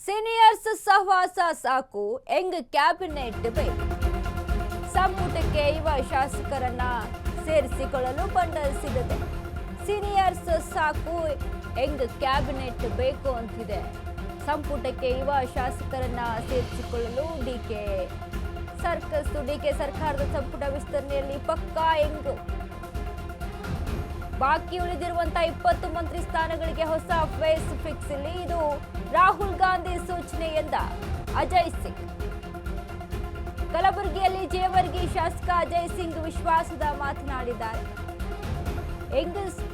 Seniors ಸಹವಾಸ ಸಾಕು, Young cabinet ಬೇಕು. ಸಂಪುಟಕ್ಕೆ ಯುವ ಶಾಸಕರನ್ನ ಸೇರಿಸಿಕೊಳ್ಳಲು ಬಂಡಲ್ ಸಿದ್ಧತೆ. ಸೀನಿಯರ್ಸ್ ಸಾಕು, ಯಂಗ್ ಕ್ಯಾಬಿನೆಟ್ ಬೇಕು ಅಂತಿದೆ. ಸಂಪುಟಕ್ಕೆ ಯುವ ಶಾಸಕರನ್ನ ಸೇರಿಸಿಕೊಳ್ಳಲು ಡಿಕೆ ಸರ್ಕಾರದ ಸಂಪುಟ ವಿಸ್ತರಣೆಯಲ್ಲಿ ಪಕ್ಕಾ ಯಂಗ್. ಬಾಕಿ ಉಳಿದಿರುವಂತಹ 20 ಮಂತ್ರಿ ಸ್ಥಾನಗಳಿಗೆ ಹೊಸ ಫೇಸ್ ಫಿಕ್ಸ್. ಇಲ್ಲಿ ಇದು ರಾಹುಲ್ ಗಾಂಧಿ ಸೂಚನೆ ಎಂದ ಅಜಯ್ ಸಿಂಗ್. ಕಲಬುರಗಿಯಲ್ಲಿ ಜೇವರ್ಗಿ ಶಾಸಕ ಅಜಯ್ ಸಿಂಗ್ ವಿಶ್ವಾಸದ ಮಾತನಾಡಿದ್ದಾರೆ.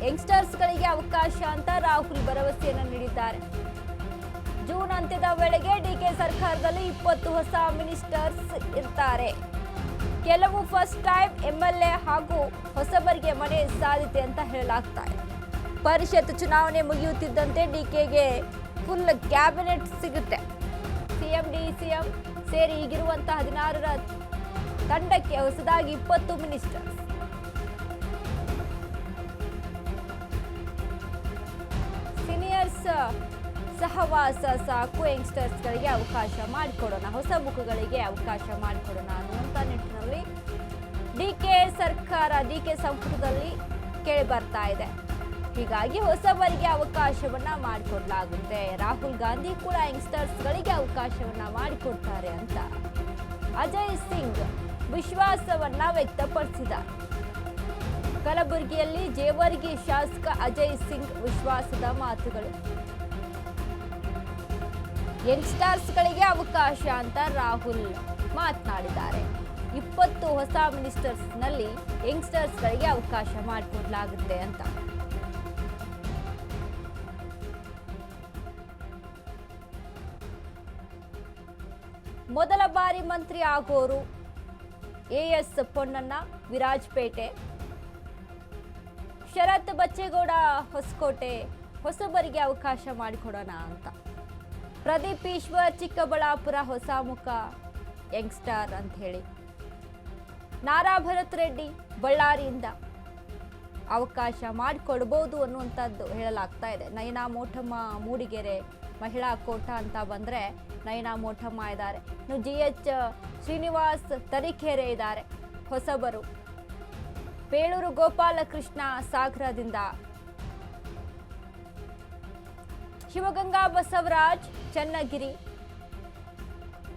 ಯಂಗ್ಸ್ಟರ್ಸ್ಗಳಿಗೆ ಅವಕಾಶ ಅಂತ ರಾಹುಲ್ ಭರವಸೆಯನ್ನು ನೀಡಿದ್ದಾರೆ. ಜೂನ್ ಅಂತ್ಯದ ವೇಳೆಗೆ ಡಿಕೆ ಸರ್ಕಾರದಲ್ಲಿ 20 ಹೊಸ ಮಿನಿಸ್ಟರ್ಸ್ ಇರ್ತಾರೆ. ಕೆಲವು ಫಸ್ಟ್ ಟೈಮ್ ಎಂಎಲ್ಎ ಹಾಗೂ ಹೊಸಬರಿಗೆ ಮನೆ ಸಾಧ್ಯತೆ ಅಂತ ಹೇಳಲಾಗ್ತಾ ಇದೆ. ಪರಿಷತ್ ಚುನಾವಣೆ ಮುಗಿಯುತ್ತಿದ್ದಂತೆ ಡಿಕೆಗೆ ಫುಲ್ ಕ್ಯಾಬಿನೆಟ್ ಸಿಗುತ್ತೆ. ಸಿಎಂ ಡಿಸಿಎಂ ಸೇರಿ ಈಗಿರುವಂತಹ 16ರ ತಂಡಕ್ಕೆ ಹೊಸದಾಗಿ 20 ಮಿನಿಸ್ಟರ್ಸ್. ಸೀನಿಯರ್ಸ್ ಸಹವಾಸ ಸಾಕು, ಯಂಗ್ಸ್ಟರ್ಸ್ಗಳಿಗೆ ಅವಕಾಶ ಮಾಡಿಕೊಡೋಣ, ಹೊಸ ಮುಖಗಳಿಗೆ ಅವಕಾಶ ಮಾಡಿಕೊಡೋಣ ಅನ್ನುವಂಥ ನಿಟ್ಟಿನಲ್ಲಿ ಡಿಕೆ ಸಂಪುಟದಲ್ಲಿ ಕೇಳಿ ಬರ್ತಾ ಇದೆ. ಹೀಗಾಗಿ ಹೊಸಬರಿಗೆ ಅವಕಾಶವನ್ನ ಮಾಡಿಕೊಡ್ಲಾಗುತ್ತೆ. ರಾಹುಲ್ ಗಾಂಧಿ ಕೂಡ ಯಂಗ್ಸ್ಟರ್ಸ್ಗಳಿಗೆ ಅವಕಾಶವನ್ನ ಮಾಡಿಕೊಡ್ತಾರೆ ಅಂತ ಅಜಯ್ ಸಿಂಗ್ ವಿಶ್ವಾಸವನ್ನ ವ್ಯಕ್ತಪಡಿಸಿದ್ದಾರೆ. ಕಲಬುರಗಿಯಲ್ಲಿ ಜೇವರ್ಗಿ ಶಾಸಕ ಅಜಯ್ ಸಿಂಗ್ ವಿಶ್ವಾಸದ ಮಾತುಗಳು. ಯಂಗ್ಸ್ಟರ್ಸ್ಗಳಿಗೆ ಅವಕಾಶ ಅಂತ ರಾಹುಲ್ ಮಾತನಾಡಿದ್ದಾರೆ. 20 ಹೊಸ ಮಿನಿಸ್ಟರ್ಸ್ನಲ್ಲಿ ಯಂಗ್ಸ್ಟರ್ಸ್ಗಳಿಗೆ ಅವಕಾಶ ಮಾಡಿಕೊಡ್ಲಾಗುತ್ತೆ ಅಂತ. ಮೊದಲ ಬಾರಿ ಮಂತ್ರಿ ಆಗೋರು ಎಎಸ್ ಪೊನ್ನಣ್ಣ ವಿರಾಜಪೇಟೆ, ಶರತ್ ಬಚ್ಚೇಗೌಡ ಹೊಸಕೋಟೆ, ಹೊಸಬರಿಗೆ ಅವಕಾಶ ಮಾಡಿಕೊಡೋಣ ಅಂತ. ಪ್ರದೀಪ್ ಈಶ್ವರ್ ಚಿಕ್ಕಬಳ್ಳಾಪುರ ಹೊಸ ಮುಖ ಯಂಗ್ಸ್ಟರ್ ಅಂತ ಹೇಳಿ. ನಾರಾ ಭರತ್ ರೆಡ್ಡಿ ಬಳ್ಳಾರಿಯಿಂದ ಅವಕಾಶ ಮಾಡಿಕೊಡ್ಬೋದು ಅನ್ನುವಂಥದ್ದು ಹೇಳಲಾಗ್ತಾ ಇದೆ. ನಯನಾ ಮೋಟಮ್ಮ ಮೂಡಿಗೆರೆ ಮಹಿಳಾ ಕೋಟಾ ಅಂತ ಬಂದರೆ ನಯನಾ ಮೋಟಮ್ಮ ಇದ್ದಾರೆ. ಇನ್ನು GH ಶ್ರೀನಿವಾಸ್ ತರೀಕೆರೆ ಇದ್ದಾರೆ ಹೊಸಬರು. ಬೇಳೂರು ಗೋಪಾಲಕೃಷ್ಣ ಸಾಗರದಿಂದ, ಶಿವಗಂಗಾ ಬಸವರಾಜ್ ಚನ್ನಗಿರಿ.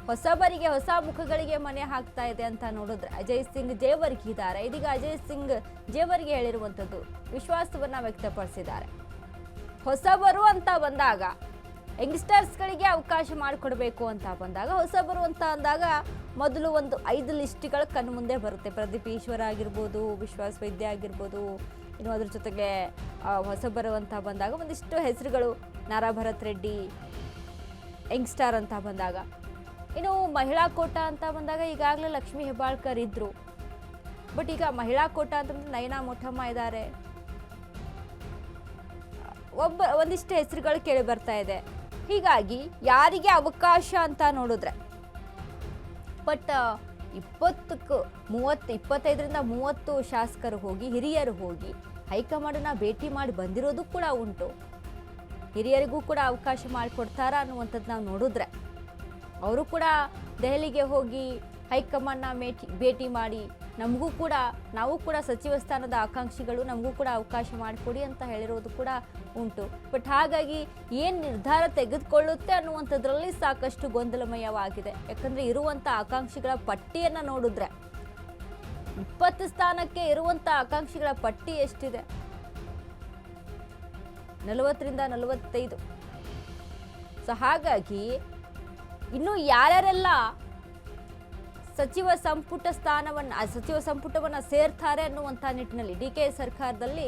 ಹೊಸಬರಿಗೆ ಹೊಸ ಮುಖಗಳಿಗೆ ಮನೆ ಹಾಕ್ತಾ ಇದೆ ಅಂತ ನೋಡಿದ್ರೆ ಅಜಯ್ ಸಿಂಗ್ ಜೇವರ್ಗಿ ಇದ್ದಾರೆ. ಇದೀಗ ಅಜಯ್ ಸಿಂಗ್ ಜೇವರ್ಗಿ ಹೇಳಿರುವಂಥದ್ದು ವಿಶ್ವಾಸವನ್ನ ವ್ಯಕ್ತಪಡಿಸಿದ್ದಾರೆ. ಹೊಸಬರು ಅಂತ ಬಂದಾಗ ಯಂಗ್ಸ್ಟರ್ಸ್ಗಳಿಗೆ ಅವಕಾಶ ಮಾಡಿಕೊಡ್ಬೇಕು ಅಂತ ಬಂದಾಗ, ಹೊಸಬರು ಅಂತ ಅಂದಾಗ ಮೊದಲು ಒಂದು 5 ಲಿಸ್ಟ್ಗಳು ಕಣ್ಣು ಮುಂದೆ ಬರುತ್ತೆ. ಪ್ರದೀಪ್ ಈಶ್ವರ ಆಗಿರ್ಬೋದು, ವಿಶ್ವಾಸ್ ವೈದ್ಯ ಆಗಿರ್ಬೋದು, ಇನ್ನು ಅದ್ರ ಜೊತೆಗೆ ಹೊಸಬರು ಅಂತ ಬಂದಾಗ ಒಂದಿಷ್ಟು ಹೆಸರುಗಳು. ನಾರಾ ಭರತ್ ರೆಡ್ಡಿ ಯಂಗ್ಸ್ಟರ್ ಅಂತ ಬಂದಾಗ, ಇನ್ನು ಮಹಿಳಾ ಕೋಟಾ ಅಂತ ಬಂದಾಗ ಈಗಾಗಲೇ ಲಕ್ಷ್ಮೀ ಹೆಬ್ಬಾಳ್ಕರ್ ಇದ್ರು. ಬಟ್ ಈಗ ಮಹಿಳಾ ಕೋಟಾ ಅಂತಂದ್ರೆ ನಯನಾ ಮೋಟಮ್ಮ ಇದ್ದಾರೆ. ಒಂದಿಷ್ಟು ಹೆಸರುಗಳು ಕೇಳಿ ಬರ್ತಾ ಇದೆ. ಹೀಗಾಗಿ ಯಾರಿಗೆ ಅವಕಾಶ ಅಂತ ನೋಡಿದ್ರೆ ಬಟ್ 25ರಿಂದ 30 ಶಾಸಕರು ಹೋಗಿ, ಹಿರಿಯರು ಹೋಗಿ ಹೈಕಮಾಂಡನ್ನ ಭೇಟಿ ಮಾಡಿ ಬಂದಿರೋದು ಕೂಡ ಉಂಟು. ಹಿರಿಯರಿಗೂ ಕೂಡ ಅವಕಾಶ ಮಾಡಿಕೊಡ್ತಾರಾ ಅನ್ನುವಂಥದ್ದು ನಾವು ನೋಡಿದ್ರೆ, ಅವರು ಕೂಡ ದೆಹಲಿಗೆ ಹೋಗಿ ಹೈಕಮಾಂಡ್ನ ಭೇಟಿ ಮಾಡಿ ನಾವು ಕೂಡ ಸಚಿವ ಸ್ಥಾನದ ಆಕಾಂಕ್ಷಿಗಳು, ನಮಗೂ ಕೂಡ ಅವಕಾಶ ಮಾಡಿಕೊಡಿ ಅಂತ ಹೇಳಿರೋದು ಕೂಡ ಉಂಟು. ಬಟ್ ಹಾಗಾಗಿ ಏನು ನಿರ್ಧಾರ ತೆಗೆದುಕೊಳ್ಳುತ್ತೆ ಅನ್ನುವಂಥದ್ರಲ್ಲಿ ಸಾಕಷ್ಟು ಗೊಂದಲಮಯವಾಗಿದೆ. ಯಾಕಂದರೆ ಇರುವಂಥ ಆಕಾಂಕ್ಷಿಗಳ ಪಟ್ಟಿಯನ್ನು ನೋಡಿದ್ರೆ 20 ಸ್ಥಾನಕ್ಕೆ ಇರುವಂಥ ಆಕಾಂಕ್ಷಿಗಳ ಪಟ್ಟಿ ಎಷ್ಟಿದೆ? 40ರಿಂದ 45. ಸೊ ಹಾಗಾಗಿ ಇನ್ನು ಯಾರ್ಯಾರೆಲ್ಲ ಸಚಿವ ಸಂಪುಟವನ್ನು ಸೇರ್ತಾರೆ ಅನ್ನುವಂಥ ನಿಟ್ಟಿನಲ್ಲಿ ಡಿಕೆ ಸರ್ಕಾರದಲ್ಲಿ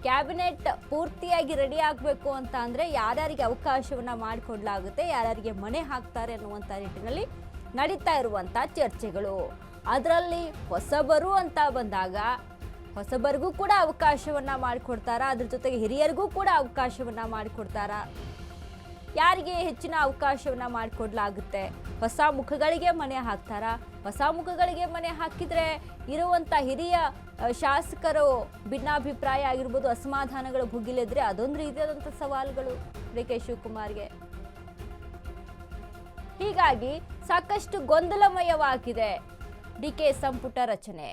ಕ್ಯಾಬಿನೆಟ್ ಪೂರ್ತಿಯಾಗಿ ರೆಡಿ ಆಗಬೇಕು ಅಂತ ಅಂದರೆ ಯಾರ್ಯಾರಿಗೆ ಅವಕಾಶವನ್ನು ಮಾಡಿಕೊಡ್ಲಾಗುತ್ತೆ, ಯಾರ್ಯಾರಿಗೆ ಮನೆ ಹಾಕ್ತಾರೆ ಅನ್ನುವಂಥ ನಿಟ್ಟಿನಲ್ಲಿ ನಡೀತಾ ಇರುವಂಥ ಚರ್ಚೆಗಳು. ಅದರಲ್ಲಿ ಹೊಸಬರು ಅಂತ ಬಂದಾಗ ಹೊಸಬರಿಗೂ ಕೂಡ ಅವಕಾಶವನ್ನು ಮಾಡಿಕೊಡ್ತಾರಾ, ಅದ್ರ ಜೊತೆಗೆ ಹಿರಿಯರಿಗೂ ಕೂಡ ಅವಕಾಶವನ್ನು ಮಾಡಿಕೊಡ್ತಾರಾ, ಯಾರಿಗೆ ಹೆಚ್ಚಿನ ಅವಕಾಶವನ್ನ ಮಾಡಿಕೊಡ್ಲಾಗುತ್ತೆ? ಹೊಸ ಮುಖಗಳಿಗೆ ಮನೆ ಹಾಕ್ತಾರಾ? ಹೊಸ ಮುಖಗಳಿಗೆ ಮನೆ ಹಾಕಿದ್ರೆ ಇರುವಂಥ ಹಿರಿಯ ಶಾಸಕರು ಭಿನ್ನಾಭಿಪ್ರಾಯ ಆಗಿರ್ಬೋದು, ಅಸಮಾಧಾನಗಳು ಭುಗಿಲೆದ್ರೆ ಅದೊಂದು ರೀತಿಯಾದಂಥ ಸವಾಲುಗಳು ಡಿ ಕೆ ಶಿವಕುಮಾರ್ಗೆ. ಹೀಗಾಗಿ ಸಾಕಷ್ಟು ಗೊಂದಲಮಯವಾಗಿದೆ ಡಿಕೆ ಸಂಪುಟ ರಚನೆ.